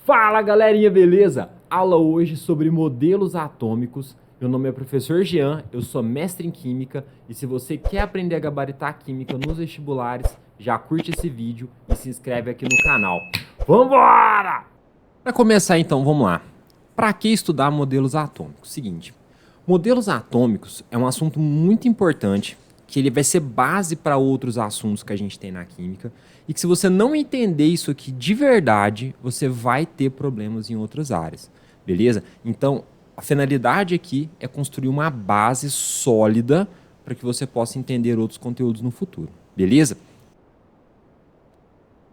Fala galerinha, beleza? Aula hoje sobre modelos atômicos. Meu nome é professor Jean, eu sou mestre em Química e se você quer aprender a gabaritar Química nos vestibulares, já curte esse vídeo e se inscreve aqui no canal. Vambora! Para começar então, vamos lá. Para que estudar modelos atômicos? Seguinte, modelos atômicos é um assunto muito importante que ele vai ser base para outros assuntos que a gente tem na Química e que se você não entender isso aqui de verdade, você vai ter problemas em outras áreas, beleza? Então, a finalidade aqui é construir uma base sólida para que você possa entender outros conteúdos no futuro, beleza?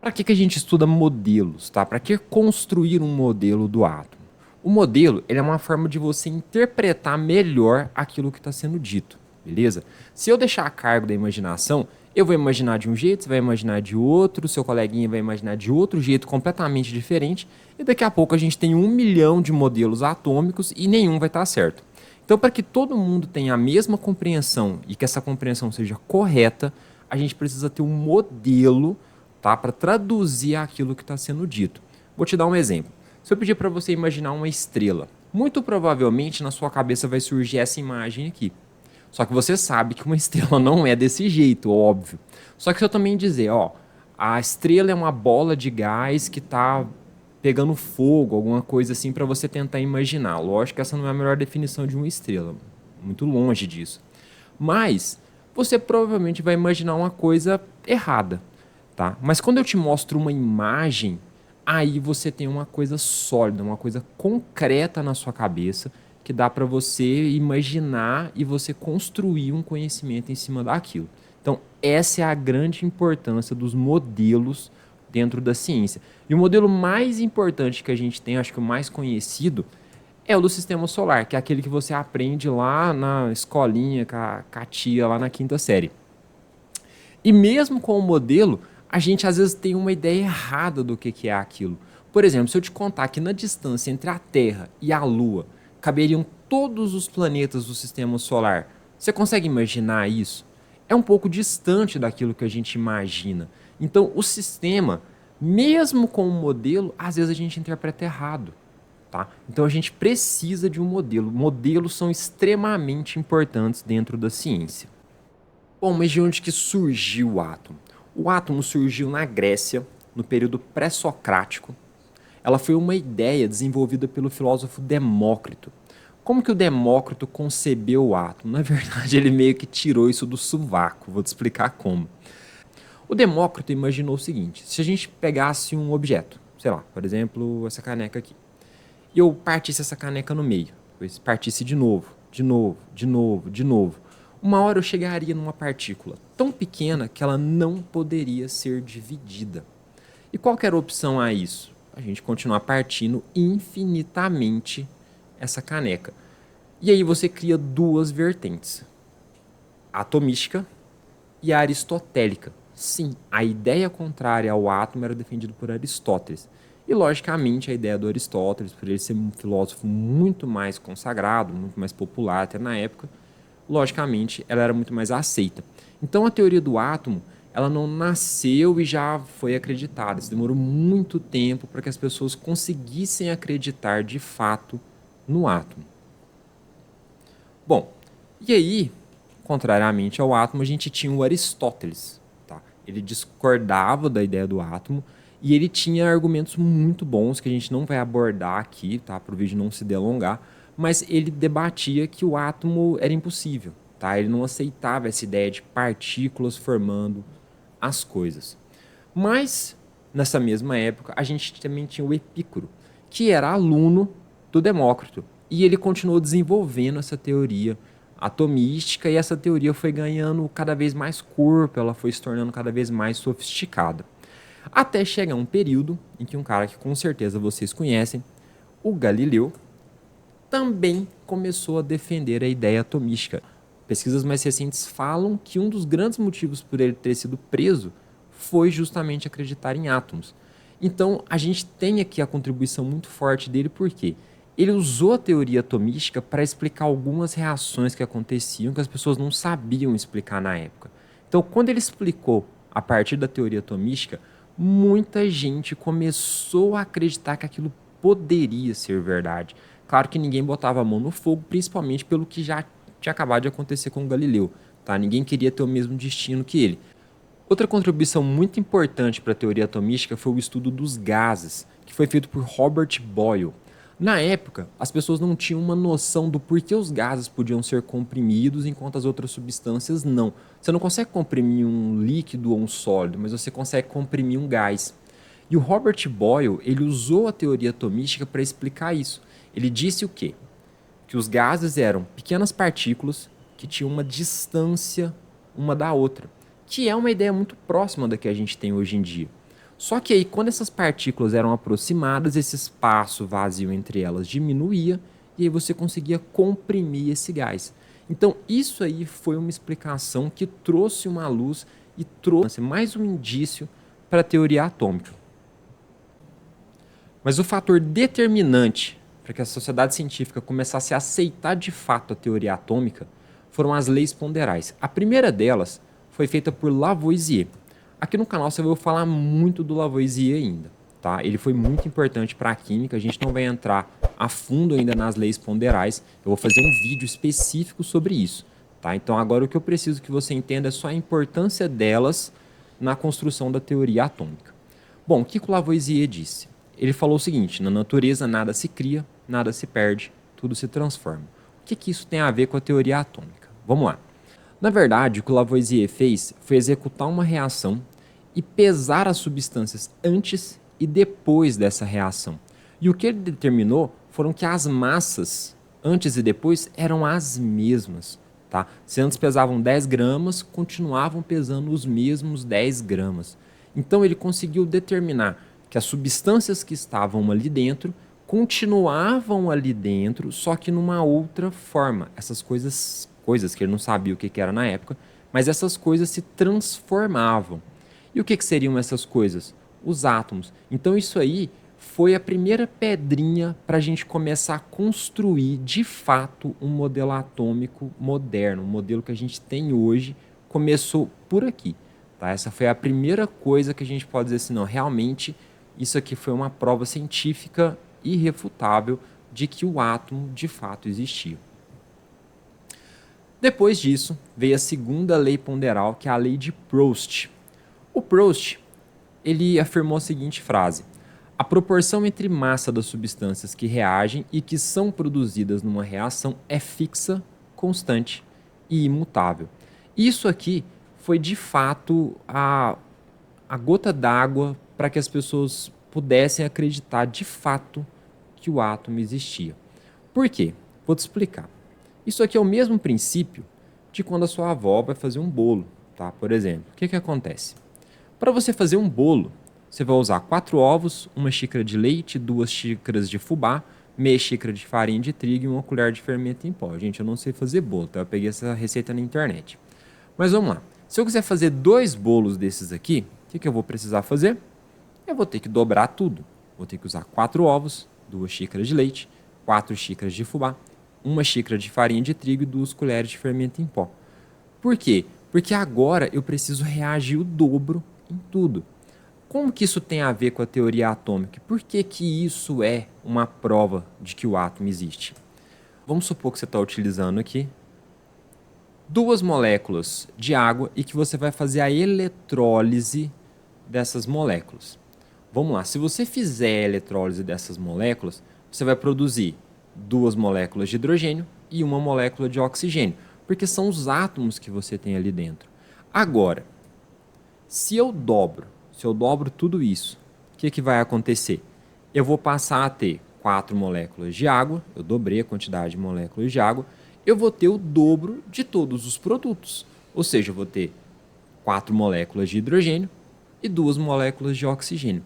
Para que a gente estuda modelos, tá? Para que construir um modelo do átomo? O modelo ele é uma forma de você interpretar melhor aquilo que está sendo dito, beleza? Se eu deixar a cargo da imaginação, eu vou imaginar de um jeito, você vai imaginar de outro, seu coleguinha vai imaginar de outro jeito completamente diferente, e daqui a pouco a gente tem 1 milhão de modelos atômicos e nenhum vai estar certo. Então, para que todo mundo tenha a mesma compreensão e que essa compreensão seja correta, a gente precisa ter um modelo, tá, para traduzir aquilo que está sendo dito. Vou te dar um exemplo. Se eu pedir para você imaginar uma estrela, muito provavelmente na sua cabeça vai surgir essa imagem aqui. Só que você sabe que uma estrela não é desse jeito, óbvio. Só que se eu também dizer, ó, a estrela é uma bola de gás que está pegando fogo, alguma coisa assim para você tentar imaginar. Lógico que essa não é a melhor definição de uma estrela, muito longe disso. Mas você provavelmente vai imaginar uma coisa errada, tá? Mas quando eu te mostro uma imagem, aí você tem uma coisa sólida, uma coisa concreta na sua cabeça que dá para você imaginar e você construir um conhecimento em cima daquilo. Então, essa é a grande importância dos modelos dentro da ciência. E o modelo mais importante que a gente tem, acho que o mais conhecido, é o do sistema solar, que é aquele que você aprende lá na escolinha com a tia, lá na quinta série. E mesmo com o modelo, a gente às vezes tem uma ideia errada do que é aquilo. Por exemplo, se eu te contar que na distância entre a Terra e a Lua caberiam todos os planetas do sistema solar, você consegue imaginar isso? É um pouco distante daquilo que a gente imagina. Então, o sistema, mesmo com o modelo, às vezes a gente interpreta errado. Tá? Então, a gente precisa de um modelo. Modelos são extremamente importantes dentro da ciência. Bom, mas de onde que surgiu o átomo? O átomo surgiu na Grécia, no período pré-socrático. Ela foi uma ideia desenvolvida pelo filósofo Demócrito. Como que o Demócrito concebeu o átomo? Na verdade, ele meio que tirou isso do sovaco. Vou te explicar como. O Demócrito imaginou o seguinte: se a gente pegasse um objeto, sei lá, por exemplo, essa caneca aqui, e eu partisse essa caneca no meio, depois partisse de novo, de novo, de novo, de novo, uma hora eu chegaria numa partícula tão pequena que ela não poderia ser dividida. E qual que era a opção a isso? A gente continuar partindo infinitamente essa caneca. E aí você cria duas vertentes, a atomística e a aristotélica. Sim, a ideia contrária ao átomo era defendida por Aristóteles. E, logicamente, a ideia do Aristóteles, por ele ser um filósofo muito mais consagrado, muito mais popular até na época, logicamente, ela era muito mais aceita. Então, a teoria do átomo, ela não nasceu e já foi acreditada. Isso demorou muito tempo para que as pessoas conseguissem acreditar de fato no átomo. Bom, e aí, contrariamente ao átomo, a gente tinha o Aristóteles. Tá? Ele discordava da ideia do átomo e ele tinha argumentos muito bons que a gente não vai abordar aqui, tá? Para o vídeo não se delongar, mas ele debatia que o átomo era impossível. Tá? Ele não aceitava essa ideia de partículas formando as coisas. Mas, nessa mesma época, a gente também tinha o Epicuro, que era aluno do Demócrito. E ele continuou desenvolvendo essa teoria atomística e essa teoria foi ganhando cada vez mais corpo, ela foi se tornando cada vez mais sofisticada. Até chegar um período em que um cara que com certeza vocês conhecem, o Galileu, também começou a defender a ideia atomística. Pesquisas mais recentes falam que um dos grandes motivos por ele ter sido preso foi justamente acreditar em átomos. Então, a gente tem aqui a contribuição muito forte dele, porque ele usou a teoria atomística para explicar algumas reações que aconteciam que as pessoas não sabiam explicar na época. Então, quando ele explicou a partir da teoria atomística, muita gente começou a acreditar que aquilo poderia ser verdade. Claro que ninguém botava a mão no fogo, principalmente pelo que já tinha acabado de acontecer com Galileu, tá? Ninguém queria ter o mesmo destino que ele. Outra contribuição muito importante para a teoria atomística foi o estudo dos gases, que foi feito por Robert Boyle. Na época, as pessoas não tinham uma noção do porquê os gases podiam ser comprimidos enquanto as outras substâncias não. Você não consegue comprimir um líquido ou um sólido, mas você consegue comprimir um gás. E o Robert Boyle, ele usou a teoria atomística para explicar isso. Ele disse o quê? Que os gases eram pequenas partículas que tinham uma distância uma da outra, que é uma ideia muito próxima da que a gente tem hoje em dia. Só que aí, quando essas partículas eram aproximadas, esse espaço vazio entre elas diminuía e aí você conseguia comprimir esse gás. Então, isso aí foi uma explicação que trouxe uma luz e trouxe mais um indício para a teoria atômica. Mas o fator determinante para que a sociedade científica começasse a aceitar de fato a teoria atômica foram as leis ponderais. A primeira delas foi feita por Lavoisier. Aqui no canal você vai falar muito do Lavoisier ainda, tá? Ele foi muito importante para a química, a gente não vai entrar a fundo ainda nas leis ponderais, eu vou fazer um vídeo específico sobre isso, tá? Então agora o que eu preciso que você entenda é só a importância delas na construção da teoria atômica. Bom, o que o Lavoisier disse? Ele falou o seguinte: na natureza nada se cria, nada se perde, tudo se transforma. O que isso tem a ver com a teoria atômica? Vamos lá. Na verdade, o que o Lavoisier fez foi executar uma reação e pesar as substâncias antes e depois dessa reação. E o que ele determinou foram que as massas, antes e depois, eram as mesmas. Tá? Se antes pesavam 10 gramas, continuavam pesando os mesmos 10 gramas. Então ele conseguiu determinar que as substâncias que estavam ali dentro continuavam ali dentro, só que numa outra forma. Essas coisas que ele não sabia o que era na época, mas essas coisas se transformavam. E o que seriam essas coisas? Os átomos. Então isso aí foi a primeira pedrinha para a gente começar a construir de fato um modelo atômico moderno. O modelo que a gente tem hoje começou por aqui. Tá? Essa foi a primeira coisa que a gente pode dizer assim, não, realmente isso aqui foi uma prova científica irrefutável de que o átomo de fato existia. Depois disso, veio a segunda lei ponderal, que é a lei de Proust. O Proust, ele afirmou a seguinte frase: a proporção entre massa das substâncias que reagem e que são produzidas numa reação é fixa, constante e imutável. Isso aqui foi de fato a gota d'água para que as pessoas pudessem acreditar de fato que o átomo existia. Por quê? Vou te explicar. Isso aqui é o mesmo princípio de quando a sua avó vai fazer um bolo, tá? Por exemplo, o que acontece? Para você fazer um bolo, você vai usar 4 ovos, 1 xícara de leite, 2 xícaras de fubá, meia xícara de farinha de trigo e 1 colher de fermento em pó. Gente, eu não sei fazer bolo, tá? Eu peguei essa receita na internet. Mas vamos lá. Se eu quiser fazer 2 bolos desses aqui, o que eu vou precisar fazer? Eu vou ter que dobrar tudo. Vou ter que usar 4 ovos, 2 xícaras de leite, 4 xícaras de fubá, 1 xícara de farinha de trigo e 2 colheres de fermento em pó. Por quê? Porque agora eu preciso reagir o dobro em tudo. Como que isso tem a ver com a teoria atômica? Por que isso é uma prova de que o átomo existe? Vamos supor que você está utilizando aqui 2 moléculas de água e que você vai fazer a eletrólise dessas moléculas. Vamos lá, se você fizer a eletrólise dessas moléculas, você vai produzir 2 moléculas de hidrogênio e 1 molécula de oxigênio, porque são os átomos que você tem ali dentro. Agora, se eu dobro tudo isso, o que vai acontecer? Eu vou passar a ter 4 moléculas de água, eu dobrei a quantidade de moléculas de água, eu vou ter o dobro de todos os produtos. Ou seja, eu vou ter 4 moléculas de hidrogênio e 2 moléculas de oxigênio.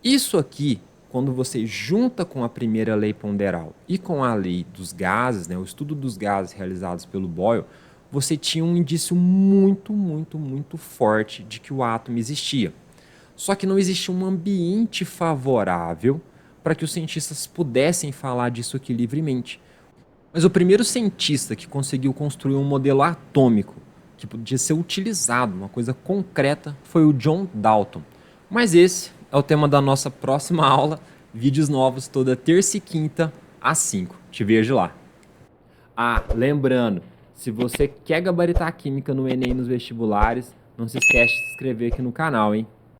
Isso aqui, quando você junta com a primeira lei ponderal e com a lei dos gases, né, o estudo dos gases realizados pelo Boyle, você tinha um indício muito, muito, muito forte de que o átomo existia. Só que não existia um ambiente favorável para que os cientistas pudessem falar disso aqui livremente. Mas o primeiro cientista que conseguiu construir um modelo atômico que podia ser utilizado, uma coisa concreta, foi o John Dalton. Mas esse é o tema da nossa próxima aula Vídeos novos toda terça e quinta às 5. Te vejo lá. Ah, lembrando, se você quer gabaritar a química no Enem e nos vestibulares, não se esquece de se inscrever aqui no canal, hein?